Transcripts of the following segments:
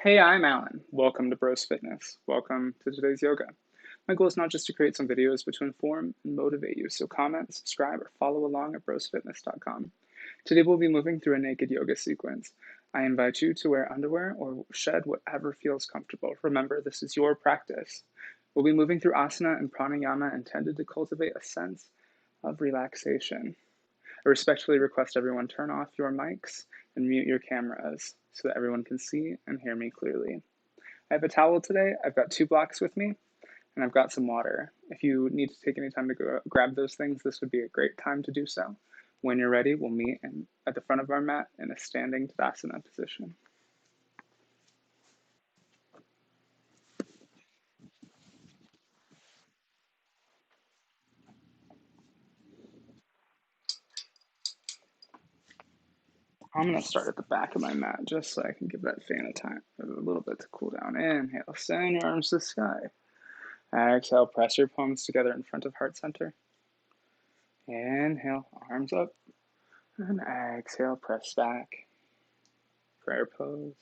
Hey, I'm Alan. Welcome to Broz Fitness. Welcome to today's yoga. My goal is not just to create some videos, but to inform and motivate you. So comment, subscribe, or follow along at brosfitness.com. Today we'll be moving through a naked yoga sequence. I invite you to wear underwear or shed whatever feels comfortable. Remember, this is your practice. We'll be moving through asana and pranayama intended to cultivate a sense of relaxation. I respectfully request everyone turn off your mics and mute your cameras so that everyone can see and hear me clearly. I have a towel today, I've got 2 blocks with me, and I've got some water. If you need to take any time to go grab those things, this would be a great time to do so. When you're ready, we'll meet at the front of our mat in a standing Tadasana position. I'm going to start at the back of my mat just so I can give that fan a little bit to cool down. Inhale, send your arms to the sky. Exhale, press your palms together in front of heart center. Inhale, arms up. And exhale, press back. Prayer pose.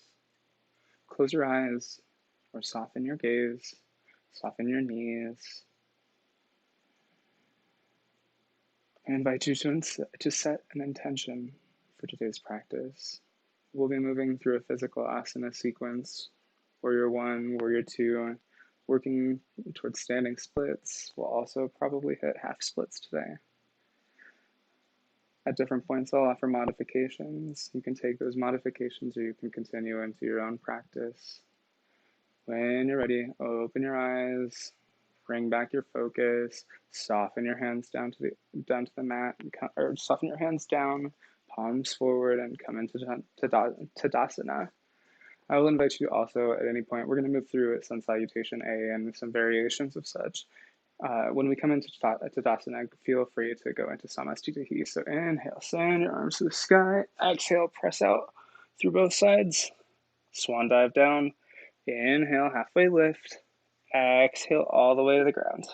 Close your eyes or soften your gaze. Soften your knees. I invite you to set an intention for today's practice. We'll be moving through a physical asana sequence, warrior 1, warrior 2, working towards standing splits. We'll also probably hit half splits today. At different points, I'll offer modifications. You can take those modifications or you can continue into your own practice. When you're ready, open your eyes, bring back your focus, soften your hands down to the mat, or soften your hands down, palms forward, and come into Tadasana. I will invite you also at any point, we're going to move through it, Sun Salutation A and some variations of such. When we come into Tadasana, feel free to go into Samastitihi. So inhale, send your arms to the sky. Exhale, press out through both sides. Swan dive down. Inhale, halfway lift. Exhale all the way to the ground.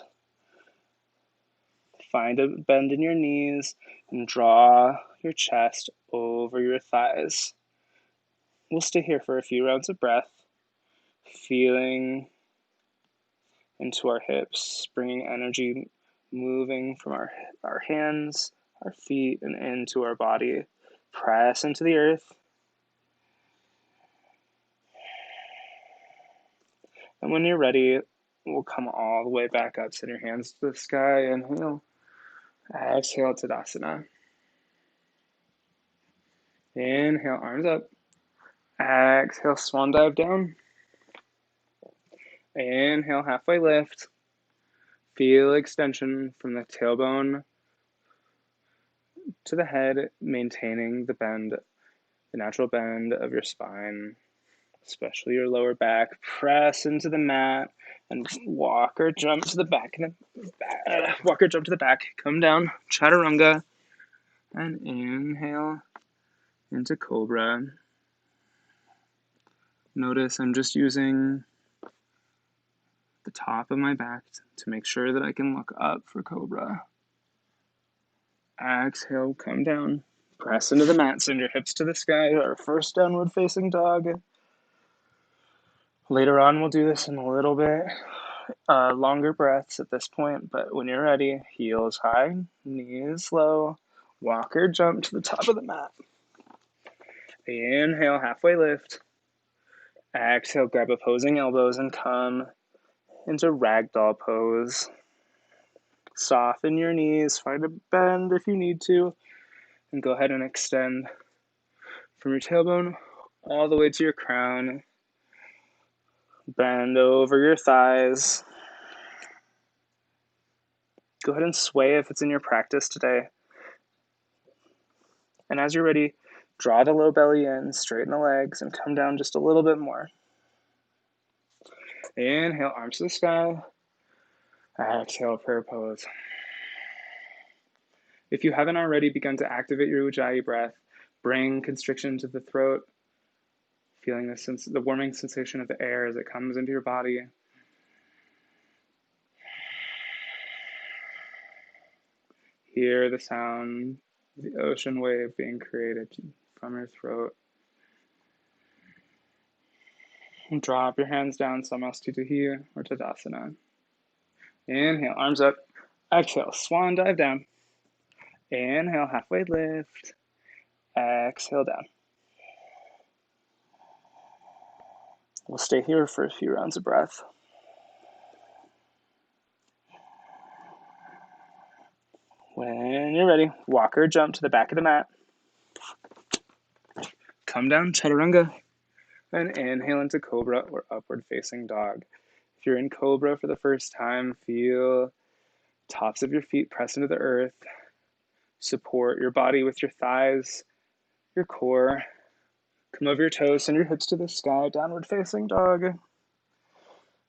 Find a bend in your knees and draw your chest over your thighs. We'll stay here for a few rounds of breath, feeling into our hips, bringing energy moving from our hands, our feet, and into our body. Press into the earth. And when you're ready, we'll come all the way back up. Send your hands to the sky. Inhale. Exhale, Tadasana. Inhale, arms up. Exhale, swan dive down. Inhale, halfway lift. Feel extension from the tailbone to the head, maintaining the bend, the natural bend of your spine, especially your lower back. Press into the mat and walk or jump to the back. Walk or jump to the back. Come down, chaturanga, and inhale into cobra. Notice I'm just using the top of my back to make sure that I can look up for cobra. Exhale, come down. Press into the mat, send your hips to the sky, our first downward facing dog. Later on, we'll do this in a little bit longer breaths at this point, but when you're ready, heels high, knees low, walk or jump to the top of the mat. Inhale, halfway lift. Exhale, grab opposing elbows and come into ragdoll pose. Soften your knees, find a bend if you need to, and go ahead and extend from your tailbone all the way to your crown. Bend over your thighs. Go ahead and sway if it's in your practice today. And as you're ready, draw the low belly in, straighten the legs, and come down just a little bit more. Inhale, arms to the sky. Exhale, prayer pose. If you haven't already begun to activate your Ujjayi breath, bring constriction to the throat, feeling the warming sensation of the air as it comes into your body. Hear the sound of the ocean wave being created from your throat. Drop your hands down, Samasthiti or Tadasana. Inhale, arms up. Exhale, swan dive down. Inhale, halfway lift. Exhale down. We'll stay here for a few rounds of breath. When you're ready, walk or jump to the back of the mat. Come down, chaturanga. And inhale into cobra or upward facing dog. If you're in cobra for the first time, feel tops of your feet press into the earth. Support your body with your thighs, your core. Come over your toes, send your hips to the sky, downward facing dog.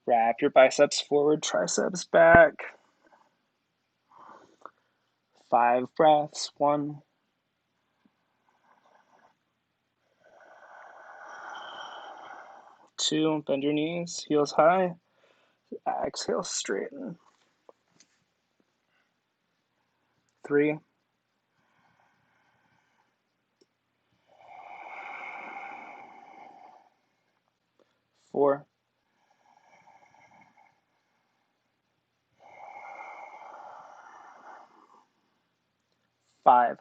Wrap your biceps forward, triceps back. 5 breaths. 1, 2, bend your knees, heels high. Exhale, straighten. 3, 4, 5.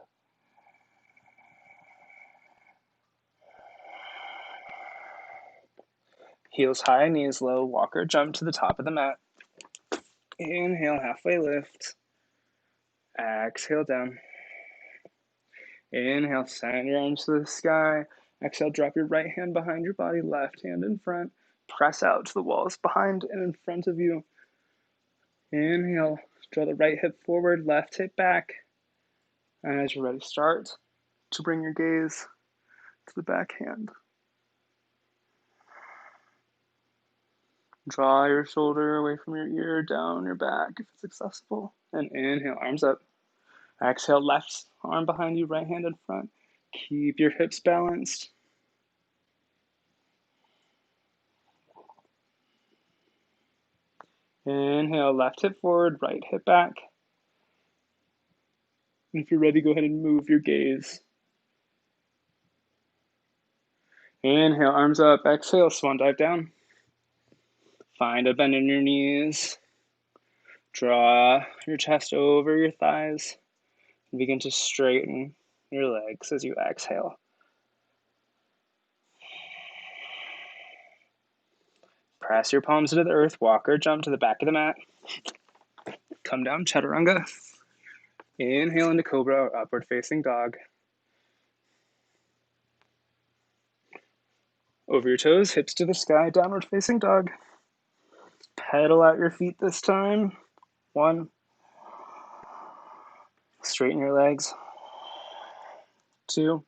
Heels high, knees low, walk or jump to the top of the mat. Inhale, halfway lift. Exhale, down. Inhale, send your arms to the sky. Exhale, drop your right hand behind your body, left hand in front. Press out to the walls behind and in front of you. Inhale, draw the right hip forward, left hip back. And as you're ready, start to bring your gaze to the back hand. Draw your shoulder away from your ear, down your back if it's accessible. And inhale, arms up. Exhale, left arm behind you, right hand in front. Keep your hips balanced. Inhale, left hip forward, right hip back. And if you're ready, go ahead and move your gaze. Inhale, arms up. Exhale, swan dive down. Find a bend in your knees. Draw your chest over your thighs. And begin to straighten your legs as you exhale. Press your palms into the earth. Walk or jump to the back of the mat. Come down, chaturanga. Inhale into cobra or upward facing dog. Over your toes, hips to the sky, downward facing dog. Pedal out your feet this time. 1. Straighten your legs. 2.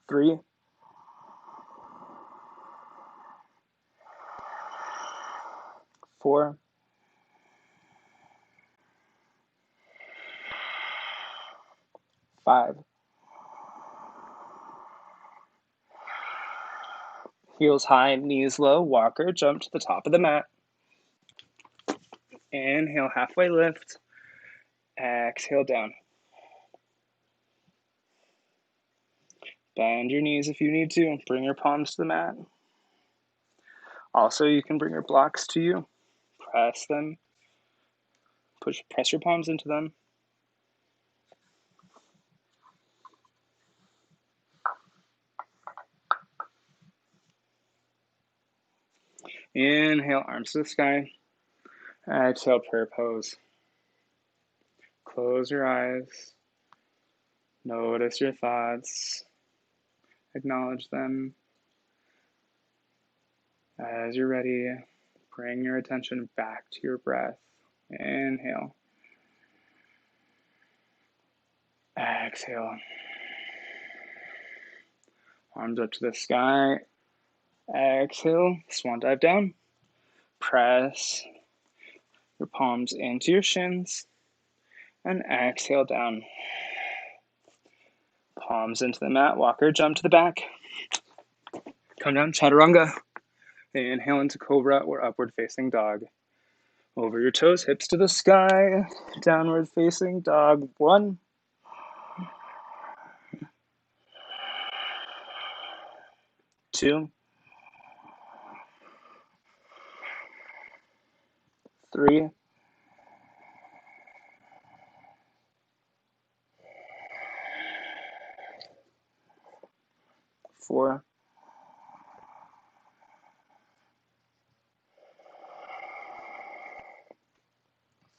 3. 4. 5. Heels high, knees low, walker, jump to the top of the mat. Inhale, halfway lift. Exhale, down. Bend your knees if you need to. Bring your palms to the mat. Also, you can bring your blocks to you. Press them. Press your palms into them. Inhale, arms to the sky. Exhale, prayer pose. Close your eyes. Notice your thoughts. Acknowledge them. As you're ready, bring your attention back to your breath. Inhale. Exhale. Arms up to the sky. Exhale. Swan dive down. Press your palms into your shins. And exhale down. Palms into the mat. Walker, jump to the back. Come down, chaturanga. Inhale into cobra or upward facing dog. Over your toes, hips to the sky. Downward facing dog. 1. 2, 3, 4,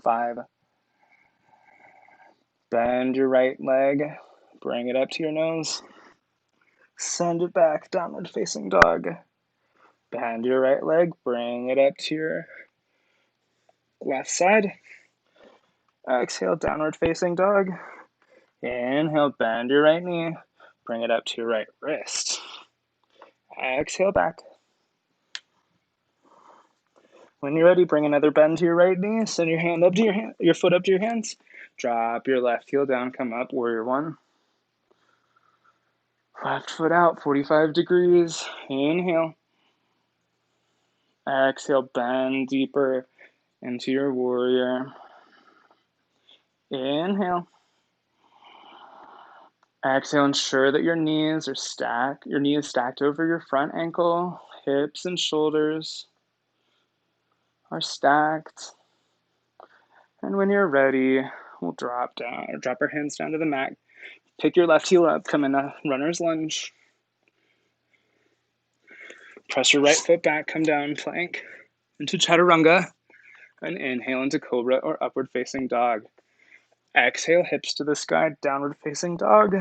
5. Bend your right leg, bring it up to your nose. Send it back, downward facing dog. Bend your right leg, bring it up to your left side. Exhale, downward facing dog. Inhale, bend your right knee, bring it up to your right wrist. Exhale back. When you're ready, bring another bend to your right knee, send your hand up to your foot up to your hands. Drop your left heel down, come up, warrior 1. Left foot out, 45 degrees. Inhale. Exhale, bend deeper into your warrior. Inhale. Exhale, ensure that your knees are stacked. Your knee is stacked over your front ankle. Hips and shoulders are stacked. And when you're ready, we'll drop our hands down to the mat. Pick your left heel up, come in a runner's lunge. Press your right foot back, come down, plank into chaturanga, and inhale into cobra or upward facing dog. Exhale, hips to the sky, downward facing dog.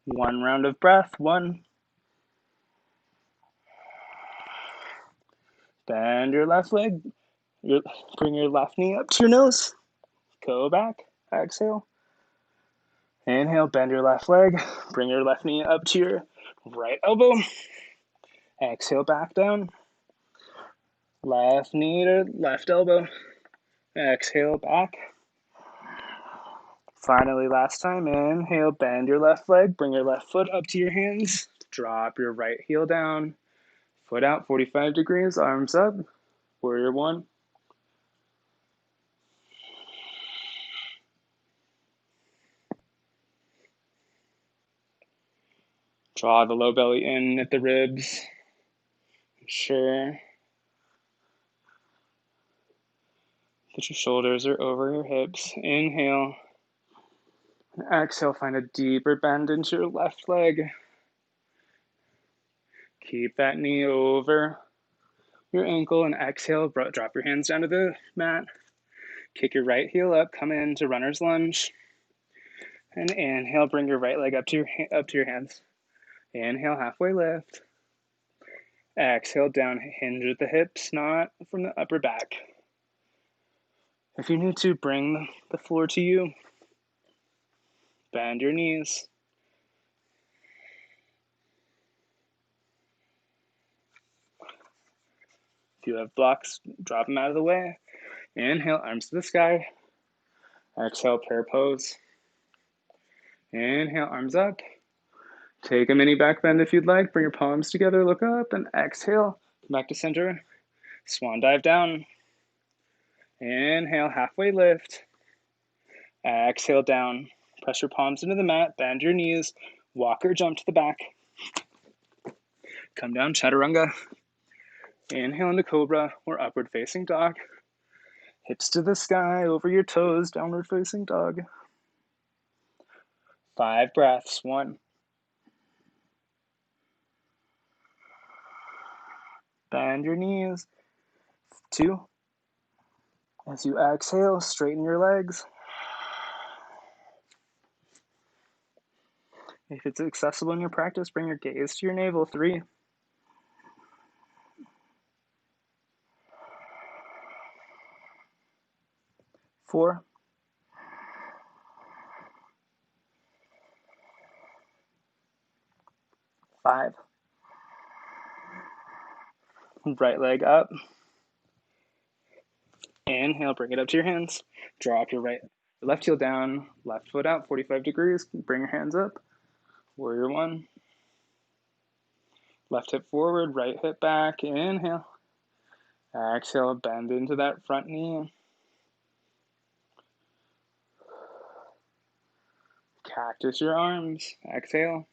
1 round of breath, 1. Bend your left leg, bring your left knee up to your nose. Go back, exhale. Inhale, bend your left leg, bring your left knee up to your right elbow. Exhale, back down. Left knee to left elbow. Exhale, back. Finally, last time, inhale, bend your left leg, bring your left foot up to your hands. Drop your right heel down. Foot out, 45 degrees, arms up. Warrior 1. Draw the low belly in at the ribs. Ensure that your shoulders are over your hips. Inhale. And exhale, find a deeper bend into your left leg. Keep that knee over your ankle and exhale. Drop your hands down to the mat. Kick your right heel up, come into runner's lunge. And inhale, bring your right leg up to your hands. Inhale, halfway lift. Exhale, down, hinge at the hips, not from the upper back. If you need to, bring the floor to you. Bend your knees. If you have blocks, drop them out of the way. Inhale, arms to the sky. Exhale, prayer pose. Inhale, arms up. Take a mini back bend if you'd like. Bring your palms together, look up, and exhale. Come back to center. Swan dive down. Inhale, halfway lift. Exhale, down. Press your palms into the mat, bend your knees, walk or jump to the back. Come down, chaturanga. Inhale into cobra or upward facing dog. Hips to the sky, over your toes, downward facing dog. 5 breaths, 1. Bend your knees, 2. As you exhale, straighten your legs. If it's accessible in your practice, bring your gaze to your navel, 3. 4. 5. Right leg up. Inhale, bring it up to your hands. Drop your left heel down, left foot out, 45 degrees. Bring your hands up. Warrior 1. Left hip forward, right hip back. Inhale. Exhale, bend into that front knee. Cactus your arms. Exhale.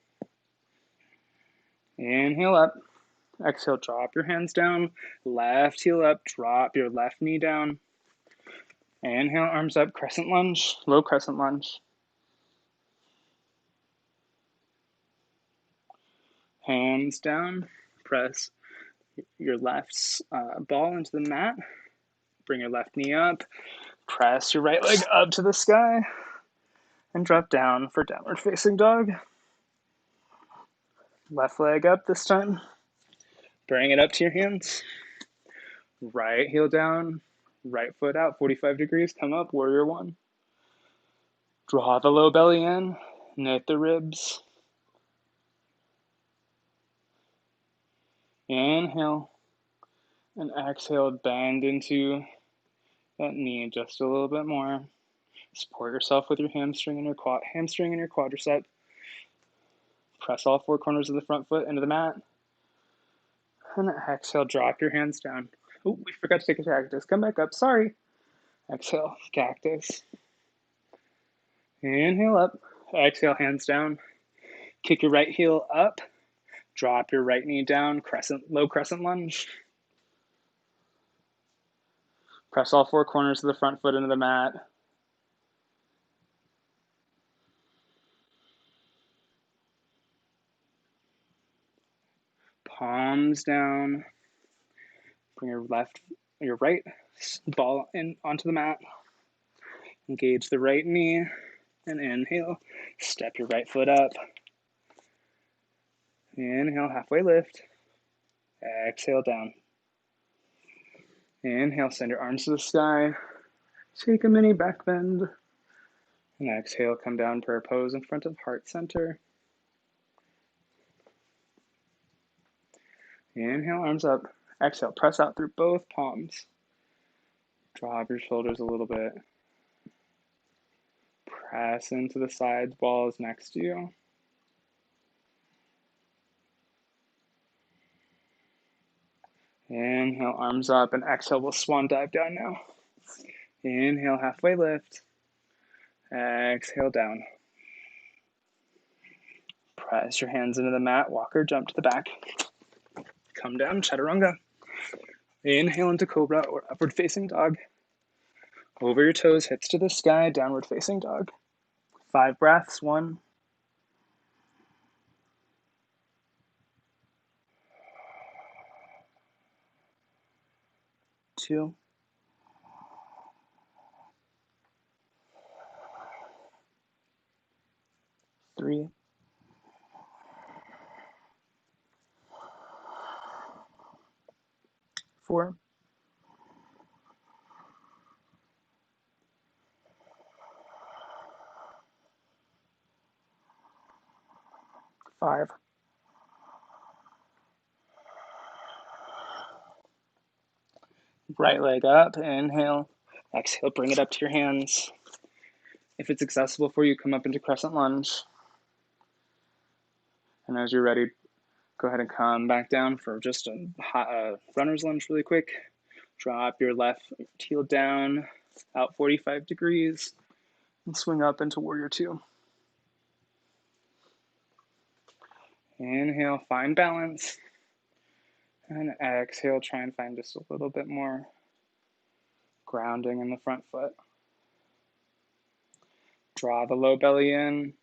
Inhale up. Exhale, drop your hands down. Left heel up, drop your left knee down. Inhale, arms up, crescent lunge, low crescent lunge. Hands down, press your left ball into the mat. Bring your left knee up, press your right leg up to the sky, and drop down for downward facing dog. Left leg up this time. Bring it up to your hands. Right heel down, right foot out, 45 degrees, come up, warrior one. Draw the low belly in, knit the ribs. Inhale, and exhale, bend into that knee just a little bit more. Support yourself with your hamstring and your quadricep. Press all four corners of the front foot into the mat. And exhale, drop your hands down. Oh, we forgot to take a cactus. Come back up, sorry. Exhale, cactus. Inhale up. Exhale, hands down. Kick your right heel up. Drop your right knee down, low crescent lunge. Press all four corners of the front foot into the mat. Palms down. Bring your right ball in onto the mat. Engage the right knee and inhale. Step your right foot up. Inhale, halfway lift. Exhale, down. Inhale, send your arms to the sky. Take a mini back bend. And exhale, come down prayer pose in front of heart center. Inhale, arms up. Exhale, press out through both palms. Drop your shoulders a little bit. Press into the side walls next to you. Inhale, arms up, and exhale, we'll swan dive down now. Inhale, halfway lift. Exhale, down. Press your hands into the mat, walker, jump to the back. Come down, chaturanga. Inhale into cobra or upward facing dog. Over your toes, hips to the sky, downward facing dog. 5 breaths, 1. 2. 3. 4. 5. Right leg up, inhale. Exhale, bring it up to your hands. If it's accessible for you, come up into crescent lunge. And as you're ready, go ahead and come back down for just a runner's lunge really quick. Drop your left heel down, out 45 degrees, and swing up into warrior two. Inhale, find balance. And exhale, try and find just a little bit more grounding in the front foot. Draw the low belly in.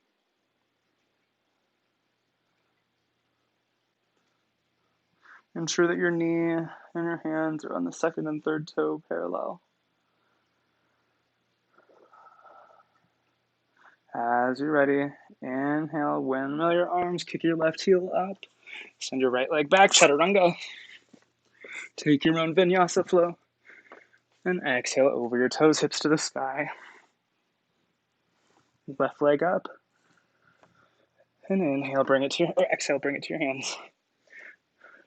Ensure that your knee and your hands are on the second and third toe parallel. As you're ready, inhale, windmill your arms, kick your left heel up, send your right leg back, chaturanga. Take your own vinyasa flow. And exhale over your toes, hips to the sky. Left leg up. And inhale, exhale, bring it to your hands.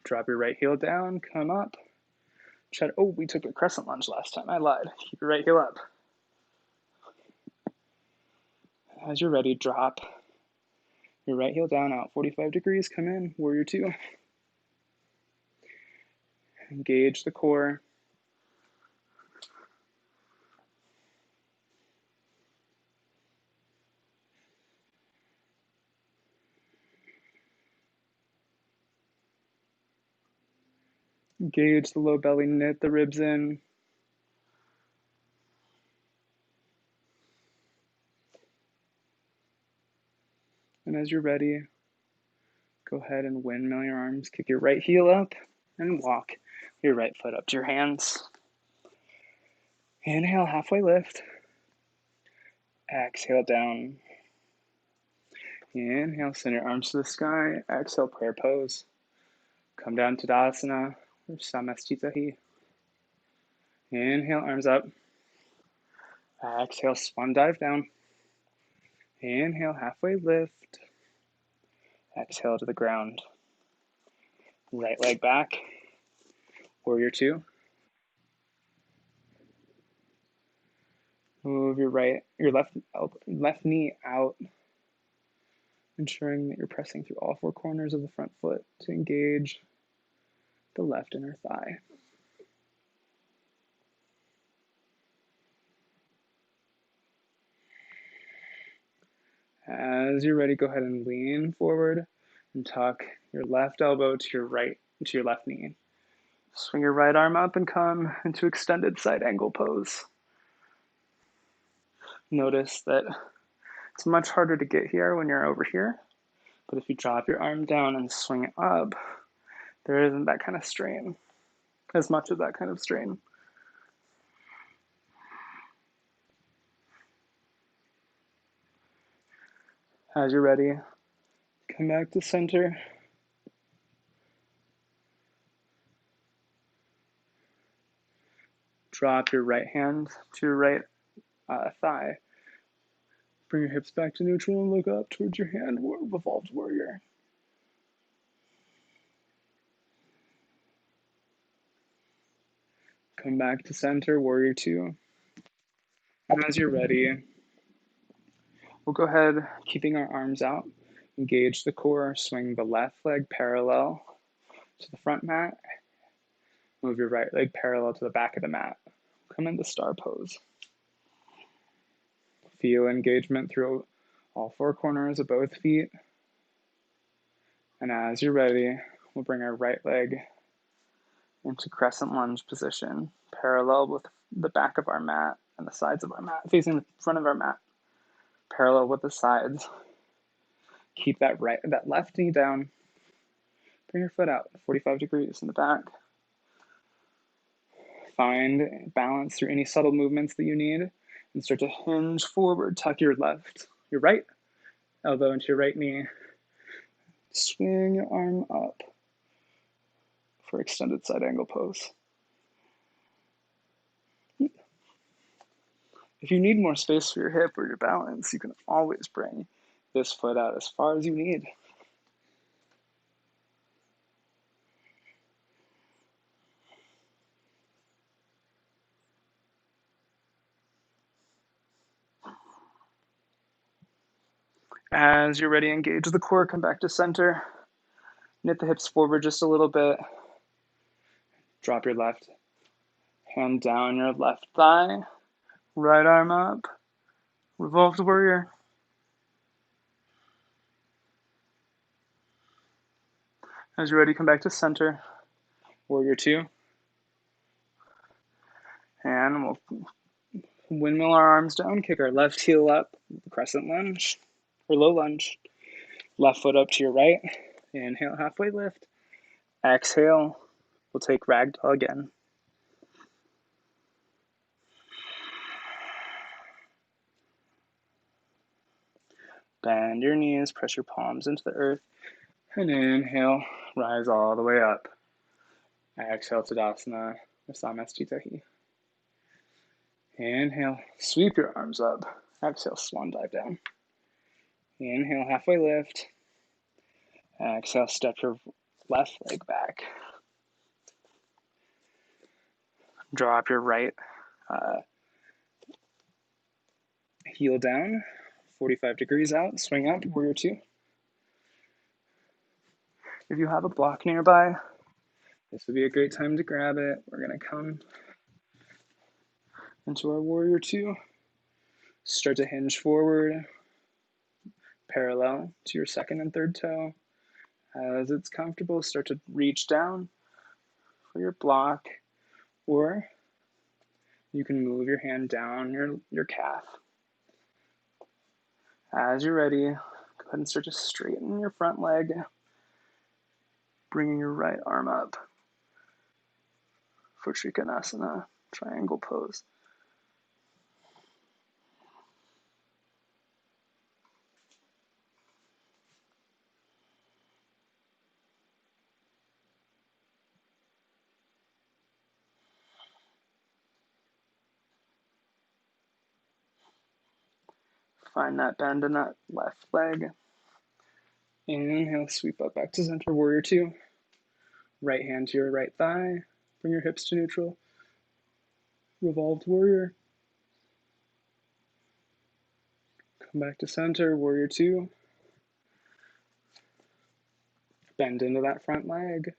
Drop your right heel down, come up. We took a crescent lunge last time, I lied. Keep your right heel up. As you're ready, drop your right heel down, out 45 degrees, come in, warrior two. Engage the core. Engage the low belly, knit the ribs in. And as you're ready, go ahead and windmill your arms. Kick your right heel up and walk your right foot up to your hands. Inhale, halfway lift. Exhale, down. Inhale, send your arms to the sky. Exhale, prayer pose. Come down to Tadasana or Samastitahi. Inhale, arms up. Exhale, swan dive down. Inhale, halfway lift. Exhale to the ground. Right leg back. Warrior two. Move your left knee out, ensuring that you're pressing through all four corners of the front foot to engage the left inner thigh. As you're ready, go ahead and lean forward and tuck your left elbow to your left knee. Swing your right arm up and come into extended side angle pose. Notice that it's much harder to get here when you're over here, but if you drop your arm down and swing it up, there isn't that kind of strain, as much of that kind of strain. As you're ready, come back to center. Drop your right hand to your right thigh. Bring your hips back to neutral and look up towards your hand, revolved warrior. Come back to center, warrior two. And as you're ready, we'll go ahead, keeping our arms out, engage the core, swing the left leg parallel to the front mat, move your right leg parallel to the back of the mat. Come into star pose. Feel engagement through all four corners of both feet. And as you're ready, we'll bring our right leg into crescent lunge position, parallel with the back of our mat and the sides of our mat, facing the front of our mat, parallel with the sides. Keep that left knee down. Bring your foot out 45 degrees in the back. Find balance through any subtle movements that you need and start to hinge forward. Tuck your right elbow into your right knee. Swing your arm up for extended side angle pose. If you need more space for your hip or your balance, you can always bring this foot out as far as you need. As you're ready, engage the core, come back to center. Knit the hips forward just a little bit. Drop your left hand down your left thigh. Right arm up. Revolved warrior. As you're ready, come back to center. Warrior two. And we'll windmill our arms down, kick our left heel up, crescent lunge, or low lunge. Left foot up to your right. Inhale, halfway lift. Exhale, we'll take ragdoll again. Bend your knees, press your palms into the earth, and inhale, rise all the way up. Exhale, Tadasana, Samastitahi. Inhale, sweep your arms up. Exhale, swan dive down. Inhale, halfway lift. Exhale, step your left leg back. Drop your right heel down, 45 degrees out, swing out, warrior two. If you have a block nearby, this would be a great time to grab it. We're going to come into our warrior two. Start to hinge forward, parallel to your second and third toe. As it's comfortable, start to reach down for your block, or you can move your hand down your calf. As you're ready, go ahead and start to straighten your front leg, bringing your right arm up for Trikonasana, triangle pose. Find that bend in that left leg. Inhale, sweep up back to center, warrior two. Right hand to your right thigh. Bring your hips to neutral. Revolved warrior. Come back to center, warrior two. Bend into that front leg.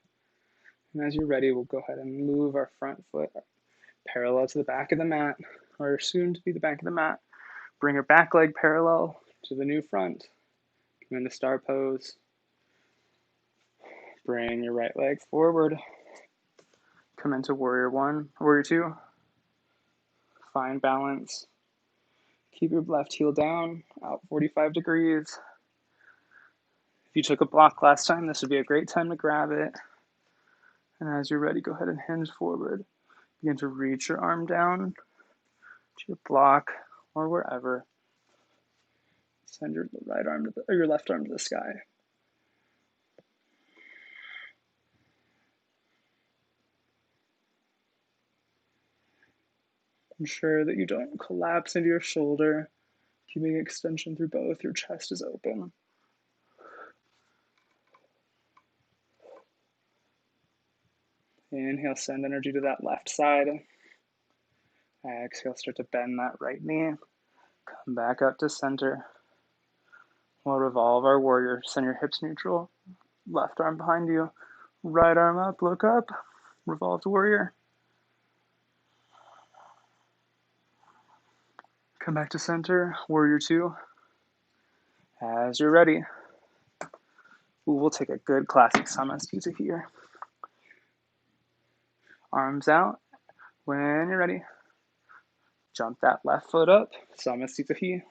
And as you're ready, we'll go ahead and move our front foot parallel to the back of the mat, or soon to be the back of the mat. Bring your back leg parallel to the new front. Come into star pose. Bring your right leg forward. Come into warrior one, warrior two. Find balance. Keep your left heel down, out 45 degrees. If you took a block last time, this would be a great time to grab it. And as you're ready, go ahead and hinge forward. Begin to reach your arm down to your block or wherever. Send your right arm to your left arm to the sky. Ensure that you don't collapse into your shoulder. Keeping extension through both, your chest is open. Inhale, send energy to that left side. Exhale, start to bend that right knee. Come back up to center. We'll revolve our warrior. Send your hips neutral. Left arm behind you. Right arm up, look up. Revolved warrior. Come back to center, warrior two. As you're ready, we'll take a good classic Salutation here. Arms out. When you're ready, jump that left foot up, Salutation.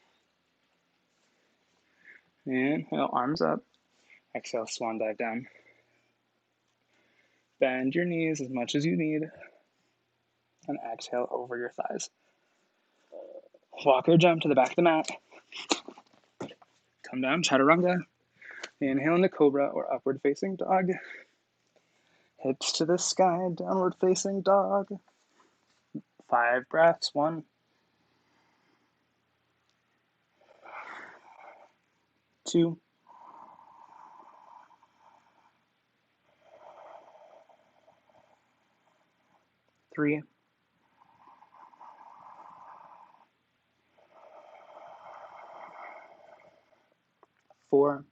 Inhale, arms up. Exhale, swan dive down. Bend your knees as much as you need. And exhale over your thighs. Walk or jump to the back of the mat. Come down, chaturanga. Inhale into cobra or upward facing dog. Hips to the sky, downward facing dog. 5 breaths. 1, 2, 3, 4,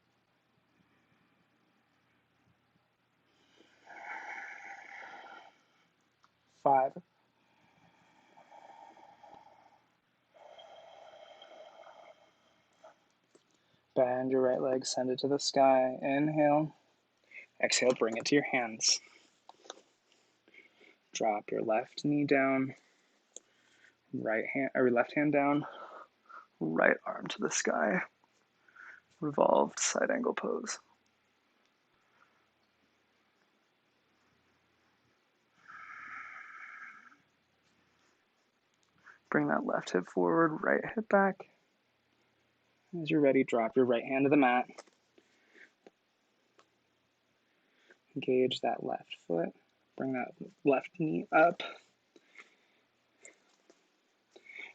5, 'Bend your right leg, send it to the sky. Inhale. Exhale, bring it to your hands. Drop your left knee down. Left hand down. Right arm to the sky. Revolved side angle pose. Bring that left hip forward, right hip back. As you're ready, drop your right hand to the mat. Engage that left foot. Bring that left knee up.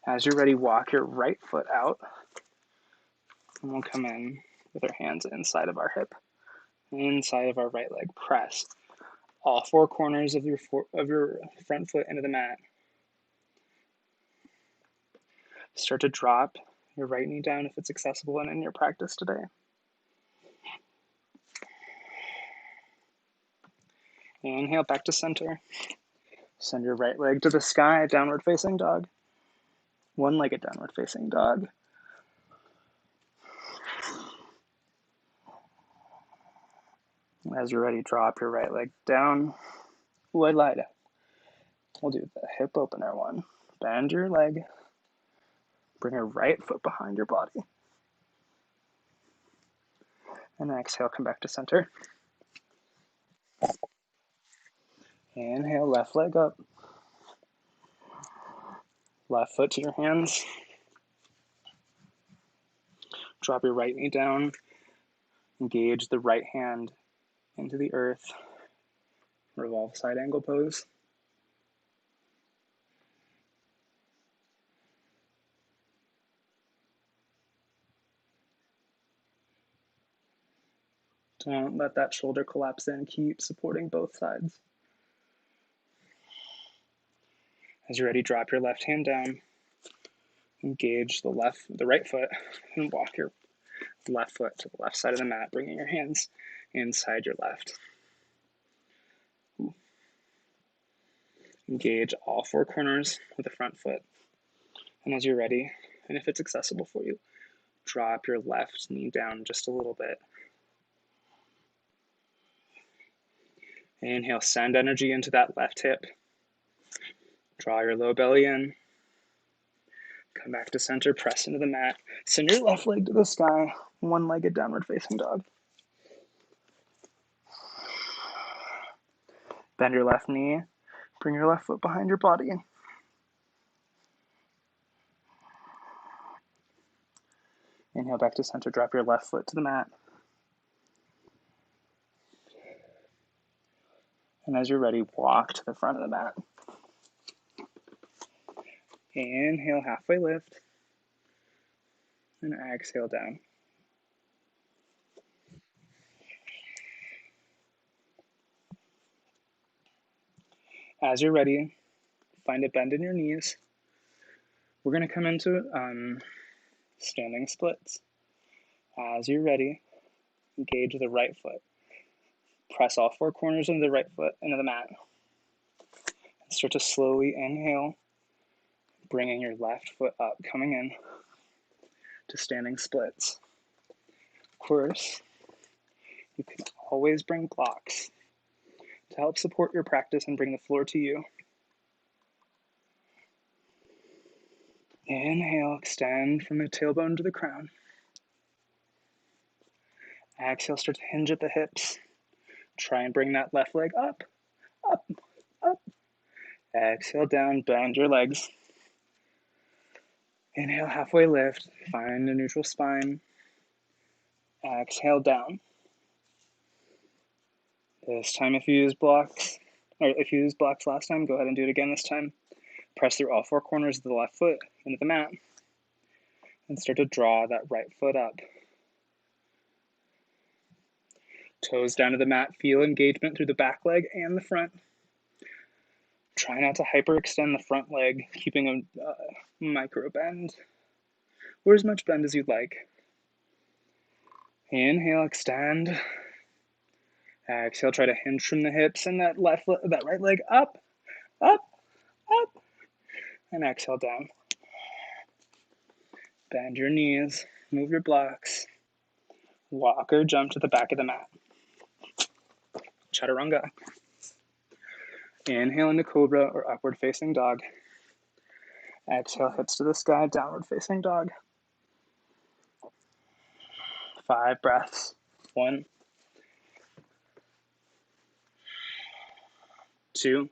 As you're ready, walk your right foot out. And we'll come in with our hands inside of our hip, inside of our right leg. Press all 4 corners of your front foot into the mat. Start to drop your right knee down if it's accessible and in your practice today. Inhale back to center. Send your right leg to the sky, downward facing dog. One-legged downward facing dog. As you're ready, drop your right leg down. Ooh, I lied. We'll do the hip opener one. Bend your leg. Bring your right foot behind your body. And exhale, come back to center. Inhale, left leg up. Left foot to your hands. Drop your right knee down. Engage the right hand into the earth. Revolve side angle pose. Don't let that shoulder collapse in. Keep supporting both sides. As you're ready, drop your left hand down. Engage the right foot, and walk your left foot to the left side of the mat, bringing your hands inside your left. Engage all four corners of the front foot. And as you're ready, and if it's accessible for you, drop your left knee down just a little bit. Inhale, send energy into that left hip. Draw your low belly in. Come back to center, press into the mat. Send your left leg to the sky, one-legged downward facing dog. Bend your left knee, bring your left foot behind your body. Inhale back to center, drop your left foot to the mat. And as you're ready, walk to the front of the mat. Inhale, halfway lift. And exhale down. As you're ready, find a bend in your knees. We're going to come into standing splits. As you're ready, engage the right foot. Press all four corners of the right foot into the mat. Start to slowly inhale, bringing your left foot up, coming in to standing splits. Of course, you can always bring blocks to help support your practice and bring the floor to you. Inhale, extend from the tailbone to the crown. Exhale, start to hinge at the hips. Try and bring that left leg up, up, up. Exhale down, bend your legs. Inhale, halfway lift, find a neutral spine. Exhale down. This time, if you used blocks last time, go ahead and do it again this time. Press through all four corners of the left foot into the mat and start to draw that right foot up. Toes down to the mat, feel engagement through the back leg and the front. Try not to hyperextend the front leg, keeping a micro bend, or as much bend as you'd like. Inhale, extend. Exhale, try to hinge from the hips and that right leg up, up, up. And exhale down. Bend your knees, move your blocks. Walk or jump to the back of the mat. Chaturanga. Inhale into cobra or upward facing dog. Exhale, hips to the sky, downward facing dog. 5 breaths. 1, 2,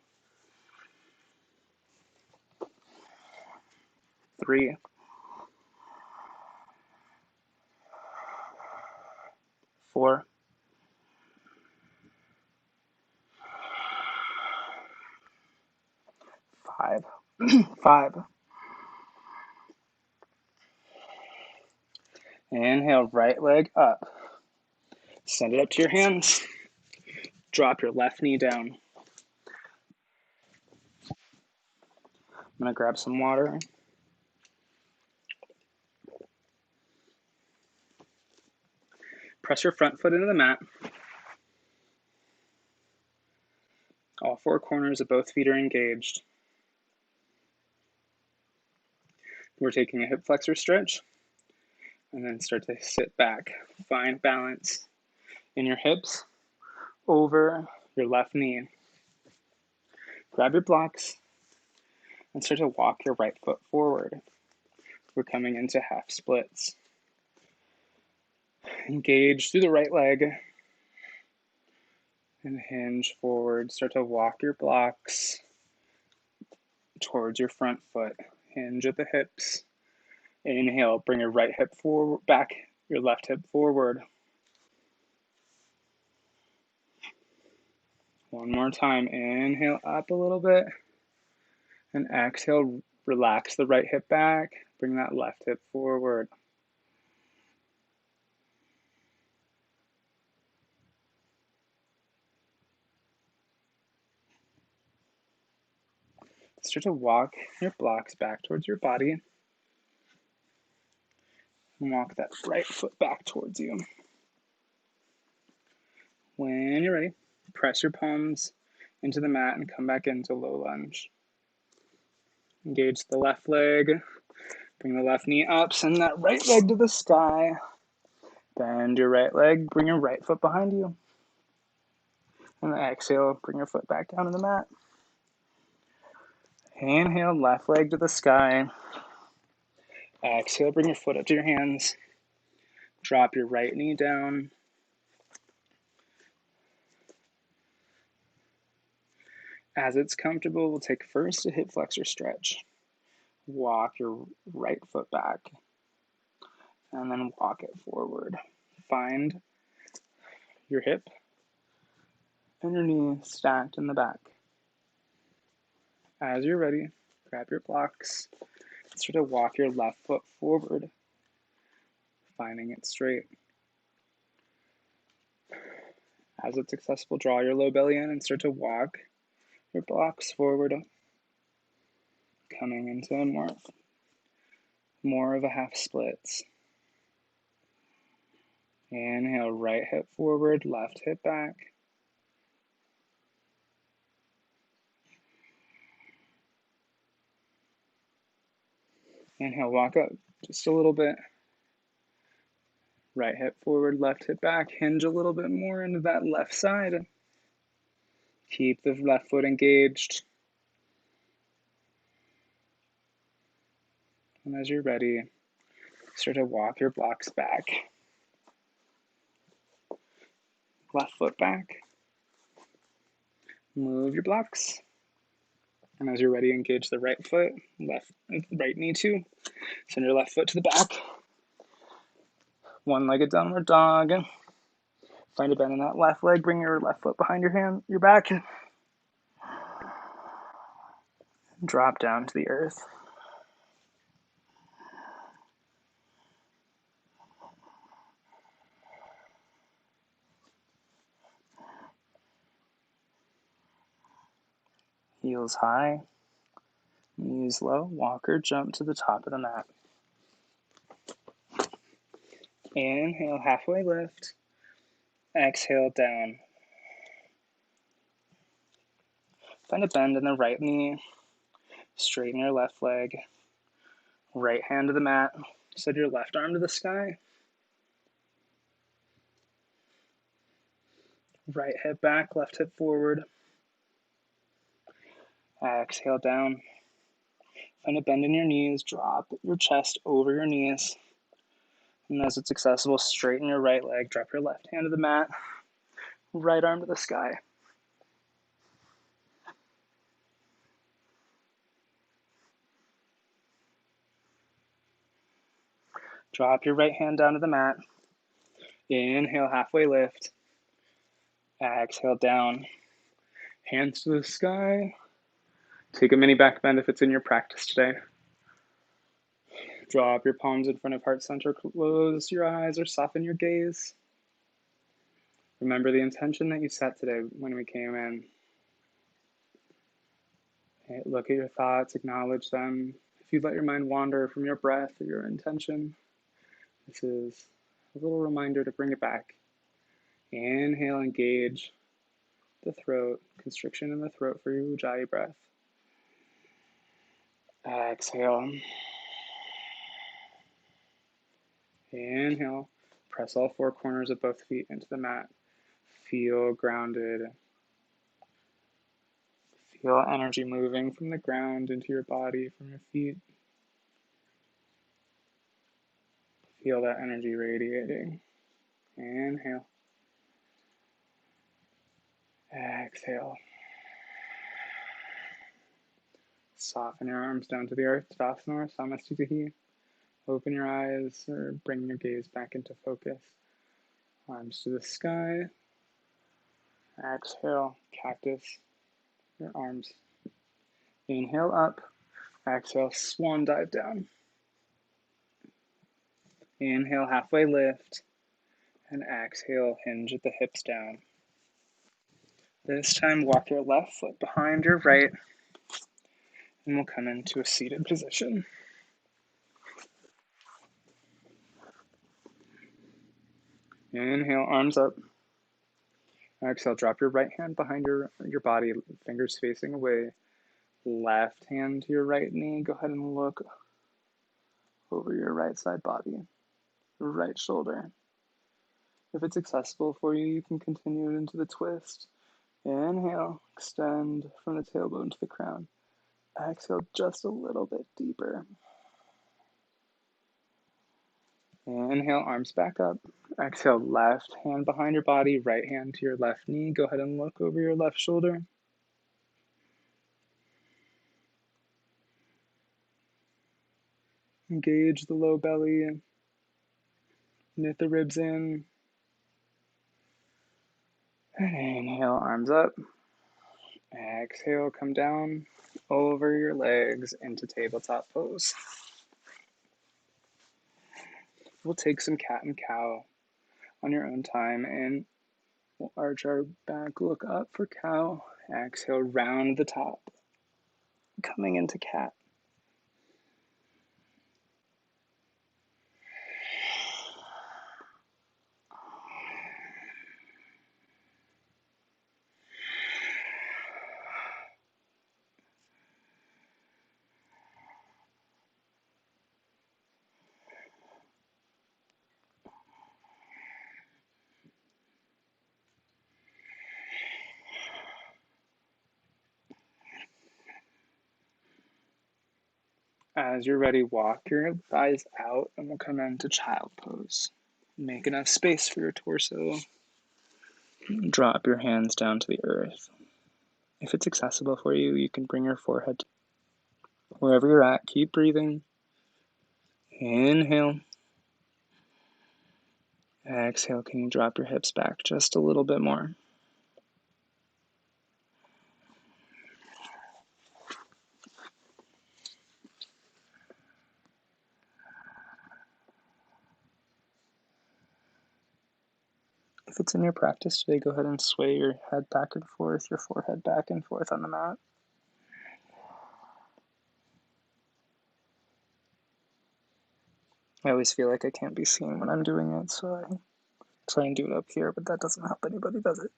3, 4, 5. 5. Inhale, right leg up. Send it up to your hands. Drop your left knee down. I'm going to grab some water. Press your front foot into the mat. All four corners of both feet are engaged. We're taking a hip flexor stretch and then start to sit back. Find balance in your hips over your left knee. Grab your blocks and start to walk your right foot forward. We're coming into half splits. Engage through the right leg and hinge forward. Start to walk your blocks towards your front foot. Hinge at the hips. Inhale, bring your right hip forward, back, your left hip forward. One more time. Inhale up a little bit. And exhale, relax the right hip back. Bring that left hip forward. Start to walk your blocks back towards your body. And walk that right foot back towards you. When you're ready, press your palms into the mat and come back into low lunge. Engage the left leg. Bring the left knee up. Send that right leg to the sky. Bend your right leg. Bring your right foot behind you. And then exhale, bring your foot back down to the mat. Inhale, left leg to the sky. Exhale, bring your foot up to your hands. Drop your right knee down. As it's comfortable, we'll take first a hip flexor stretch. Walk your right foot back. And then walk it forward. Find your hip and your knee stacked in the back. As you're ready, grab your blocks. Start to walk your left foot forward, finding it straight. As it's accessible, draw your low belly in and start to walk your blocks forward, coming into more of a half splits. Inhale, right hip forward, left hip back. Inhale, walk up just a little bit. Right hip forward, left hip back. Hinge a little bit more into that left side. Keep the left foot engaged. And as you're ready, start to walk your blocks back. Left foot back. Move your blocks. And as you're ready, engage the right foot, right knee too. Send your left foot to the back. One-legged downward dog. Find a bend in that left leg. Bring your left foot behind your back. Drop down to the earth. Heels high, knees low. Walk or jump to the top of the mat. Inhale, halfway lift. Exhale, down. Find a bend in the right knee. Straighten your left leg. Right hand to the mat. Send your left arm to the sky. Right hip back, left hip forward. Exhale, down. Find a bend in your knees. Drop your chest over your knees. And as it's accessible, straighten your right leg. Drop your left hand to the mat. Right arm to the sky. Drop your right hand down to the mat. Inhale, halfway lift. Exhale, down. Hands to the sky. Take a mini back bend if it's in your practice today. Drop your palms in front of heart center. Close your eyes or soften your gaze. Remember the intention that you set today when we came in. Okay, look at your thoughts, acknowledge them. If you let your mind wander from your breath or your intention, this is a little reminder to bring it back. Inhale, engage the throat, constriction in the throat for your Ujjayi breath. Exhale. Inhale, press all four corners of both feet into the mat. Feel grounded. Feel energy moving from the ground into your body, from your feet. Feel that energy radiating. Inhale. Exhale. Soften your arms down to the earth. Tadasana, Samasthiti. Open your eyes or bring your gaze back into focus. Arms to the sky. Exhale, cactus. Your arms. Inhale up. Exhale, swan dive down. Inhale, halfway lift. And exhale, hinge at the hips down. This time, walk your left foot behind your right. And we'll come into a seated position. Inhale, arms up. Exhale, drop your right hand behind your body, fingers facing away. Left hand to your right knee. Go ahead and look over your right side body, right shoulder. If it's accessible for you, you can continue it into the twist. Inhale, extend from the tailbone to the crown. Exhale just a little bit deeper. Inhale, arms back up. Exhale, left hand behind your body, right hand to your left knee. Go ahead and look over your left shoulder. Engage the low belly. Knit the ribs in. Inhale, arms up. Exhale, come down over your legs into tabletop pose. We'll take some cat and cow on your own time, and we'll arch our back, look up for cow. Exhale, round the top, coming into cat. As you're ready, walk your thighs out and we'll come into child pose. Make enough space for your torso. Drop your hands down to the earth. If it's accessible for you, you can bring your forehead wherever you're at. Keep breathing. Inhale. Exhale, can you drop your hips back just a little bit more? If it's in your practice today, go ahead and sway your head back and forth, your forehead back and forth on the mat. I always feel like I can't be seen when I'm doing it, so I try and do it up here, but that doesn't help anybody, does it?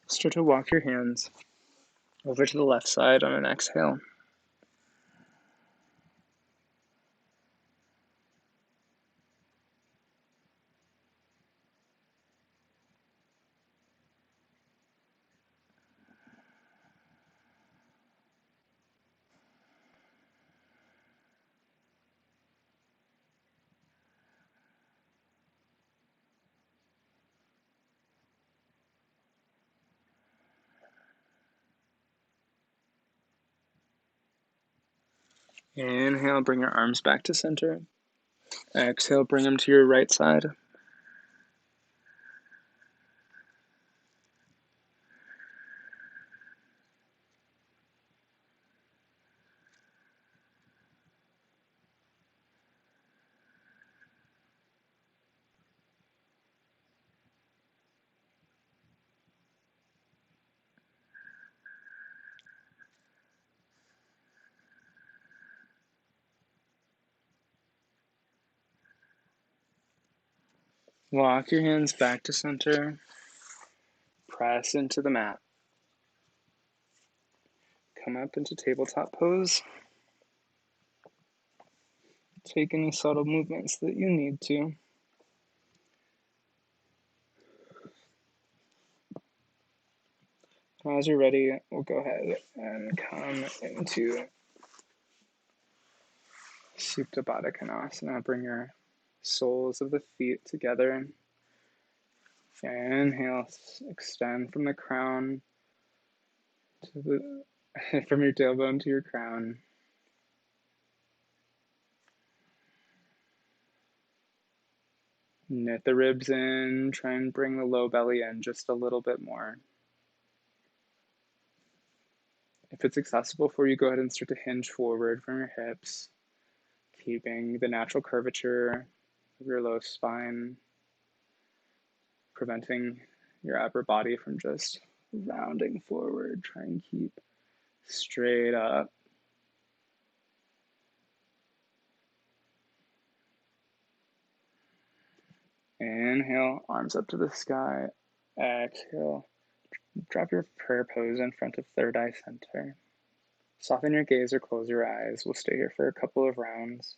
Start to walk your hands over to the left side on an exhale. Inhale, bring your arms back to center. Exhale, bring them to your right side. Walk your hands back to center. Press into the mat. Come up into tabletop pose. Take any subtle movements that you need to. As you're ready, we'll go ahead and come into Supta Baddha Konasana. Bring your soles of the feet together. Inhale, extend from the crown to from your tailbone to your crown. Knit the ribs in, try and bring the low belly in just a little bit more. If it's accessible for you, go ahead and start to hinge forward from your hips, keeping the natural curvature of your low spine, preventing your upper body from just rounding forward. Try and keep straight up. Inhale, arms up to the sky. Exhale, drop your prayer pose in front of third eye center. Soften your gaze or close your eyes. We'll stay here for a couple of rounds.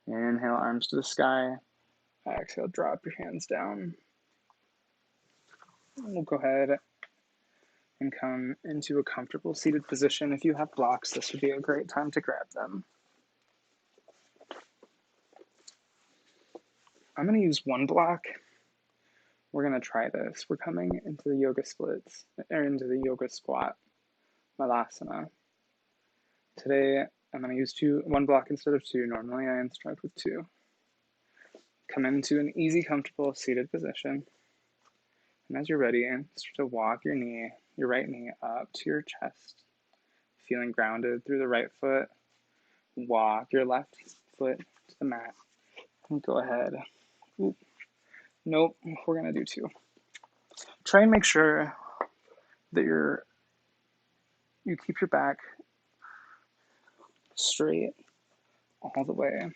Inhale, arms to the sky. Exhale, drop your hands down. We'll go ahead and come into a comfortable seated position. If you have blocks, this would be a great time to grab them. I'm going to use one block. We're going to try this. We're coming into the yoga splits, or into the yoga squat, Malasana. Today, I'm going to use one block instead of two. Normally, I instruct with two. Come into an easy, comfortable seated position. And as you're ready, start to walk your right knee up to your chest, feeling grounded through the right foot. Walk your left foot to the mat. And go ahead. Oop. Nope, we're gonna do two. Try and make sure that you keep your back straight all the way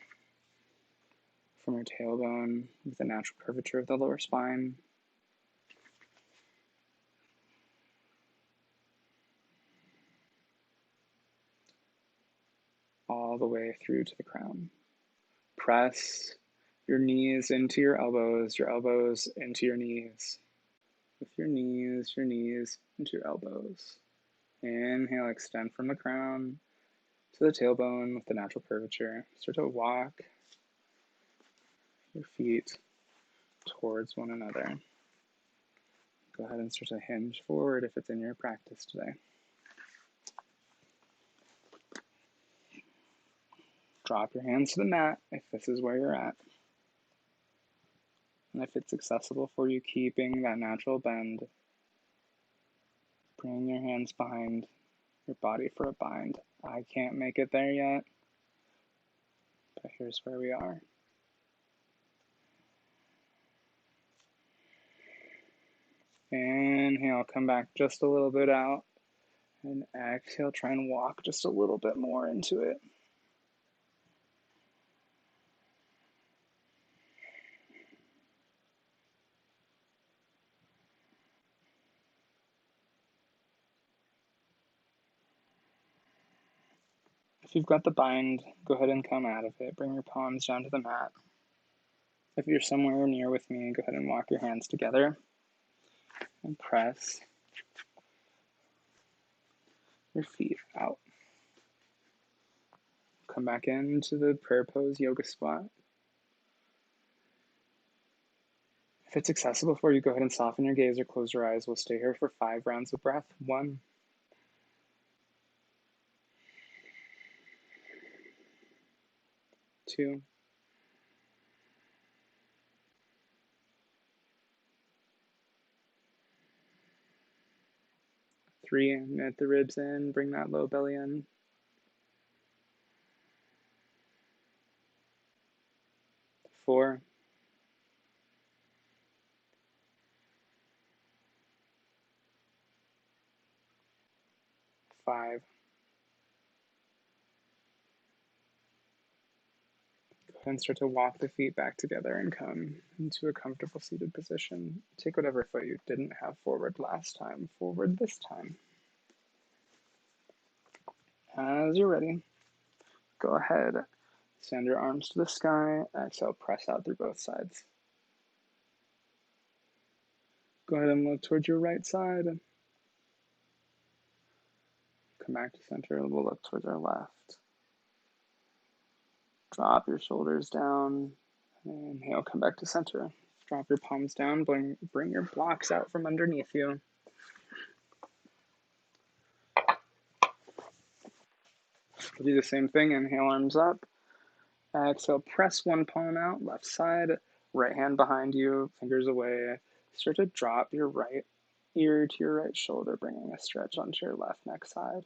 from your tailbone with the natural curvature of the lower spine. All the way through to the crown. Press your knees into your elbows into your knees. With your knees into your elbows. Inhale, extend from the crown to the tailbone with the natural curvature. Start to walk your feet towards one another. Go ahead and start to hinge forward if it's in your practice today. Drop your hands to the mat if this is where you're at. And if it's accessible for you, keeping that natural bend, bring your hands behind your body for a bind. I can't make it there yet, but here's where we are. Inhale, come back just a little bit out. And exhale, try and walk just a little bit more into it. If you've got the bind, go ahead and come out of it. Bring your palms down to the mat. If you're somewhere near with me, go ahead and walk your hands together and press your feet out. Come back into the prayer pose yoga squat. If it's accessible for you, go ahead and soften your gaze or close your eyes. We'll stay here for 5 rounds of breath. 1, 2, 3, knit the ribs in, bring that low belly in. 4, 5. Go ahead and start to walk the feet back together and come into a comfortable seated position. Take whatever foot you didn't have forward last time, forward this time. As you're ready, go ahead, send your arms to the sky, exhale, press out through both sides. Go ahead and look towards your right side. Come back to center, we'll look towards our left. Drop your shoulders down. Inhale, come back to center. Drop your palms down, bring your blocks out from underneath you. We'll do the same thing, inhale, arms up. Exhale, press one palm out, left side, right hand behind you, fingers away. Start to drop your right ear to your right shoulder, bringing a stretch onto your left neck side.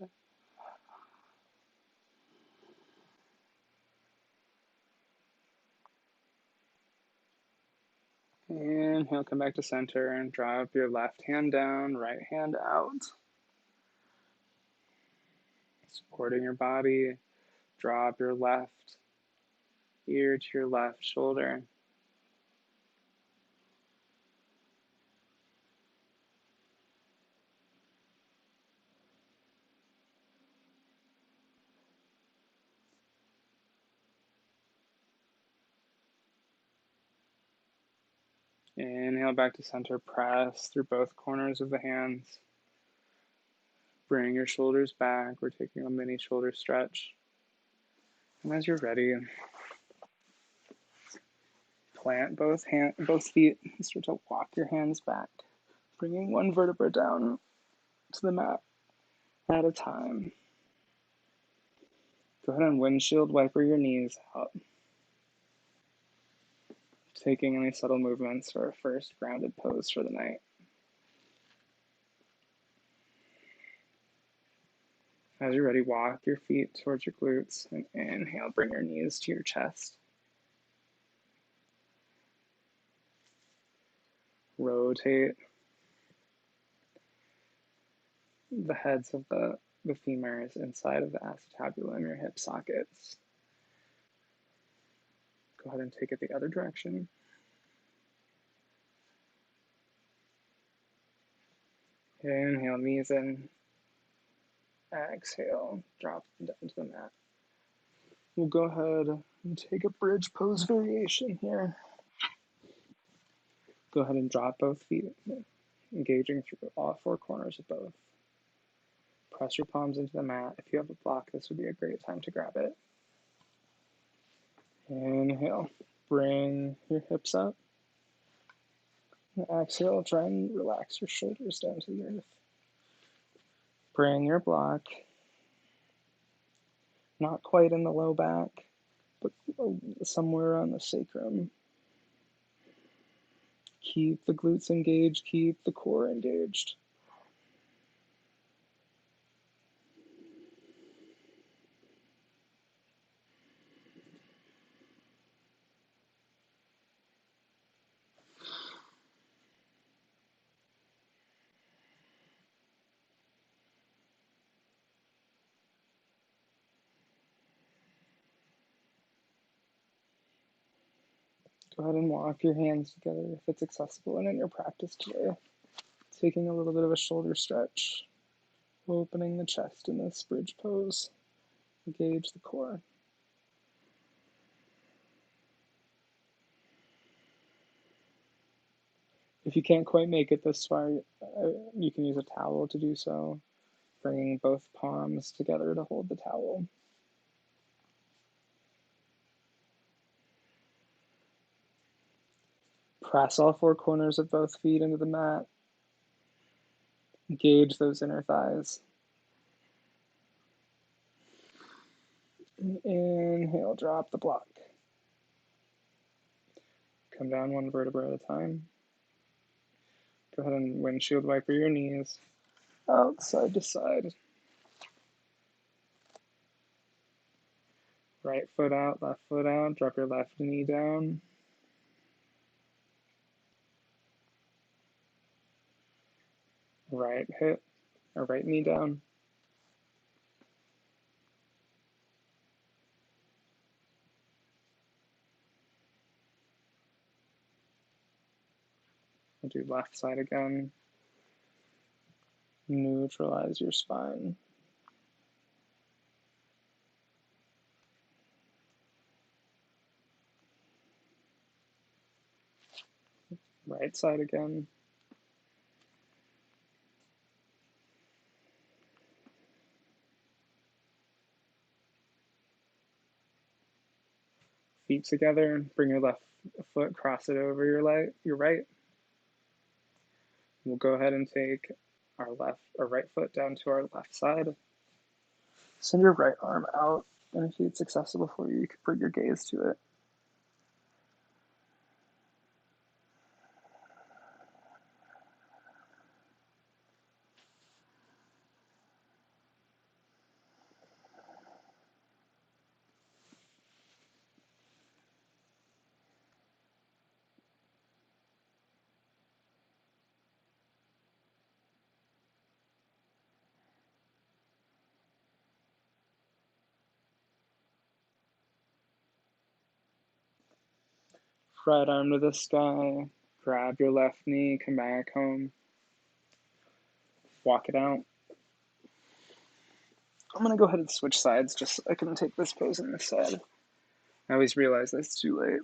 Inhale, come back to center and drop your left hand down, right hand out. Supporting your body, drop your left ear to your left shoulder. Inhale back to center, press through both corners of the hands. Bring your shoulders back. We're taking a mini shoulder stretch. And as you're ready, plant both feet and start to walk your hands back, bringing one vertebra down to the mat at a time. Go ahead and windshield wiper your knees out. Taking any subtle movements for our first grounded pose for the night. As you're ready, walk your feet towards your glutes and inhale, bring your knees to your chest. Rotate the heads of the femurs inside of the acetabulum, your hip sockets. Go ahead and take it the other direction. Inhale, knees in. Exhale, drop them down to the mat. We'll go ahead and take a bridge pose variation here. Go ahead and drop both feet, engaging through all four corners of both. Press your palms into the mat. If you have a block, this would be a great time to grab it. Inhale, bring your hips up. Exhale, try and relax your shoulders down to the earth. Bring your block, not quite in the low back, but somewhere on the sacrum. Keep the glutes engaged, keep the core engaged. Go ahead and walk your hands together if it's accessible and in your practice today. Taking a little bit of a shoulder stretch, opening the chest in this bridge pose. Engage the core. If you can't quite make it this far, you can use a towel to do so, bringing both palms together to hold the towel. Press all four corners of both feet into the mat. Engage those inner thighs. Inhale, drop the block. Come down one vertebra at a time. Go ahead and windshield wiper your knees out side to side. Right foot out, left foot out. Drop your left knee down. Right hip or right knee down. We'll do left side again. Neutralize your spine. Right side again. Feet together, bring your left foot, cross it over your right. We'll go ahead and take our right foot down to our left side. Send your right arm out, and if it's accessible for you, you can bring your gaze to it. Right arm to the sky, grab your left knee, come back home, walk it out. I'm going to go ahead and switch sides just so I can take this pose on this side. I always realize that's too late.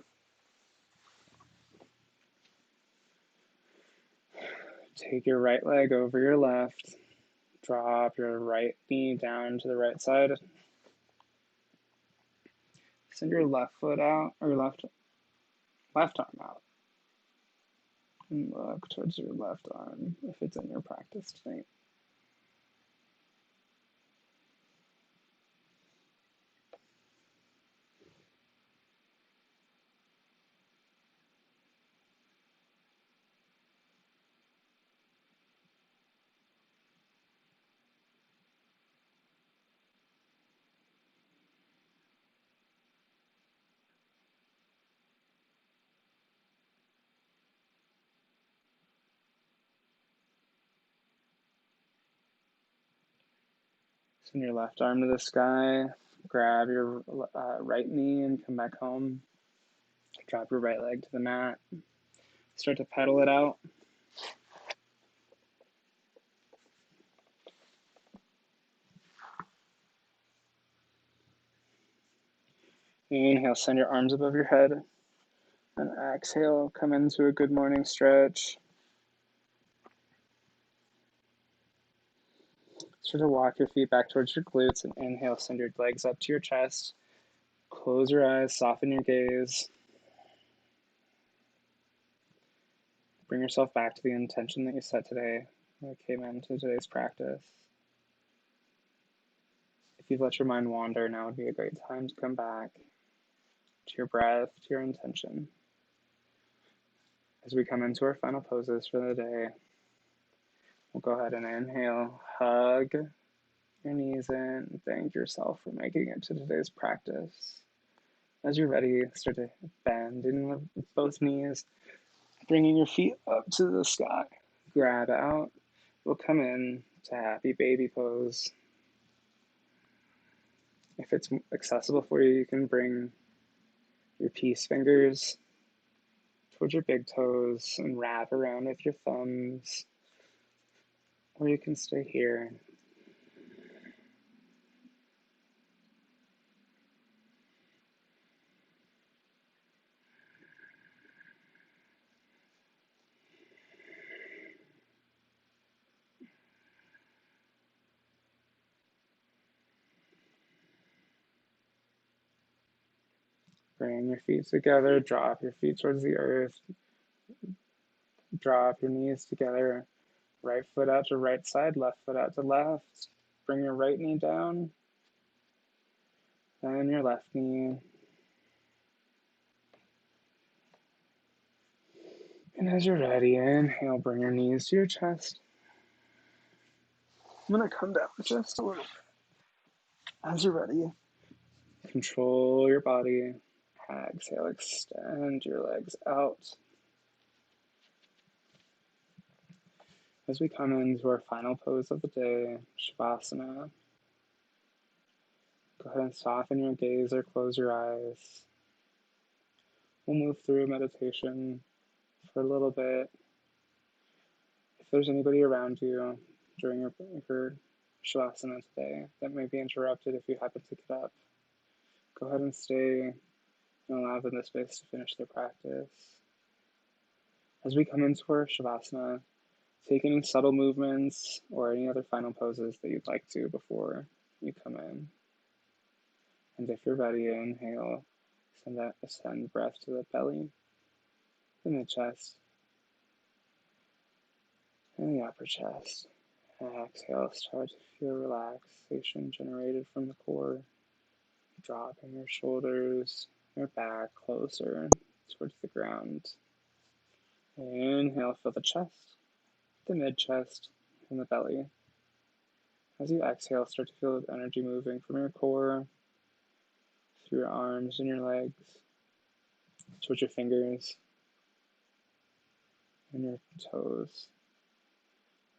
Take your right leg over your left, drop your right knee down to the right side. Send your left foot out, or your left arm out. And look towards your left arm if it's in your practice tonight. Send your left arm to the sky, grab your right knee and come back home. Drop your right leg to the mat. Start to pedal it out. Inhale, send your arms above your head. And exhale, come into a good morning stretch. Start to walk your feet back towards your glutes and inhale, send your legs up to your chest. Close your eyes, soften your gaze. Bring yourself back to the intention that you set today that came into today's practice. If you've let your mind wander, now would be a great time to come back to your breath, to your intention. As we come into our final poses for the day, we'll go ahead and inhale, hug your knees in, thank yourself for making it to today's practice. As you're ready, start to bend in both knees, bringing your feet up to the sky. Grab out. We'll come in to happy baby pose. If it's accessible for you, you can bring your peace fingers towards your big toes and wrap around with your thumbs, or you can stay here. Bring your feet together, drop your feet towards the earth, drop your knees together, right foot out to right side, left foot out to left. Bring your right knee down, then your left knee. And as you're ready, inhale, bring your knees to your chest. I'm going to come down just a little bit. As you're ready, control your body. Exhale, extend your legs out. As we come into our final pose of the day, Shavasana, go ahead and soften your gaze or close your eyes. We'll move through meditation for a little bit. If there's anybody around you during your Shavasana today that may be interrupted if you happen to get up, go ahead and stay and allow them the space to finish their practice. As we come into our Shavasana, take any subtle movements or any other final poses that you'd like to before you come in. And if you're ready, inhale, send breath to the belly, in the chest, and the upper chest. And exhale, start to feel relaxation generated from the core, dropping your shoulders, your back closer towards the ground. Inhale, feel the chest, the mid-chest, and the belly. As you exhale, start to feel the energy moving from your core, through your arms and your legs, towards your fingers, and your toes.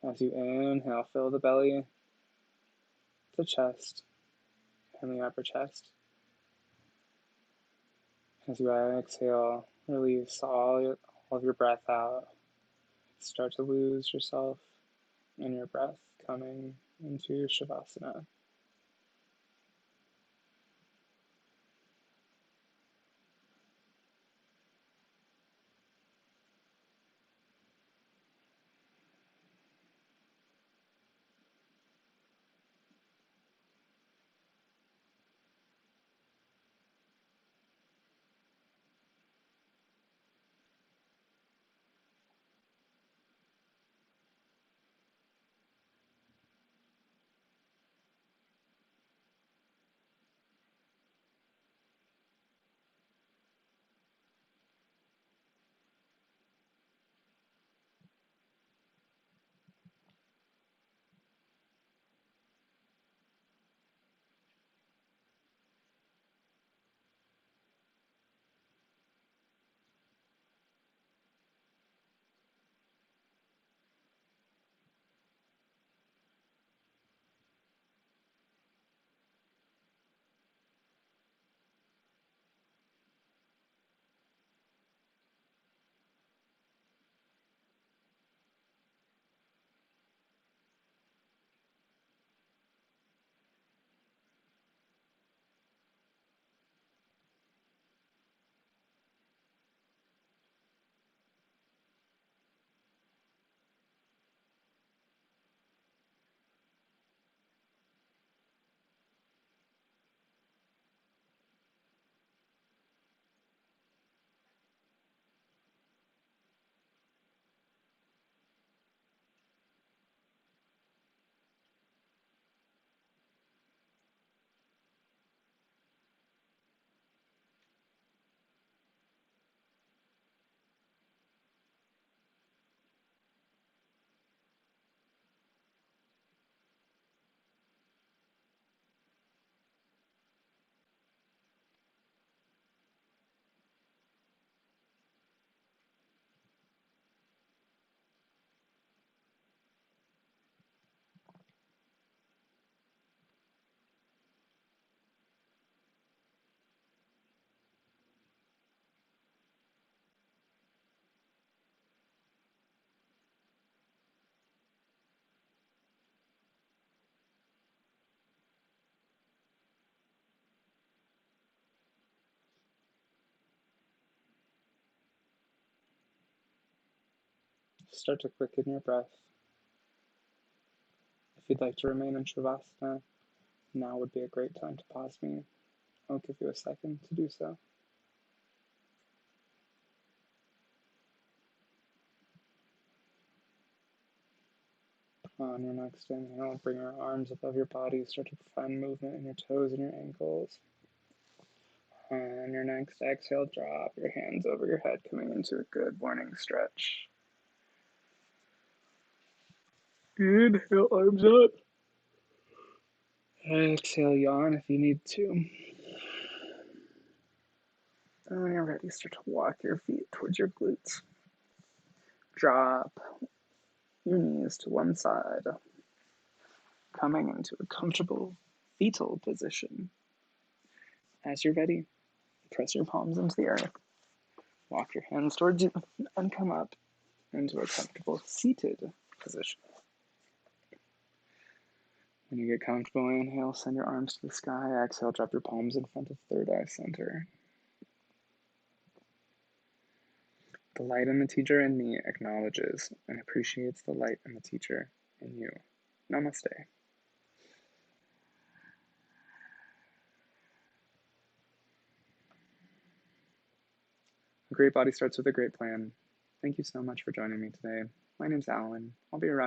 As you inhale, fill the belly, the chest, and the upper chest. As you exhale, release all of your breath out. Start to lose yourself in your breath coming into Shavasana. Start to quicken your breath. If you'd like to remain in Shavasana, now would be a great time to pause me. I'll give you a second to do so. On your next inhale, bring your arms above your body, start to find movement in your toes and your ankles. On your next exhale, drop your hands over your head, coming into a good morning stretch. Inhale, arms up. Exhale, yawn if you need to. And when you're ready, start to walk your feet towards your glutes. Drop your knees to one side, coming into a comfortable fetal position. As you're ready, press your palms into the earth, walk your hands towards you, and come up into a comfortable seated position. When you get comfortable, inhale, send your arms to the sky. Exhale, drop your palms in front of third eye center. The light in the teacher in me acknowledges and appreciates the light in the teacher in you. Namaste. A great body starts with a great plan. Thank you so much for joining me today. My name's Alan. I'll be around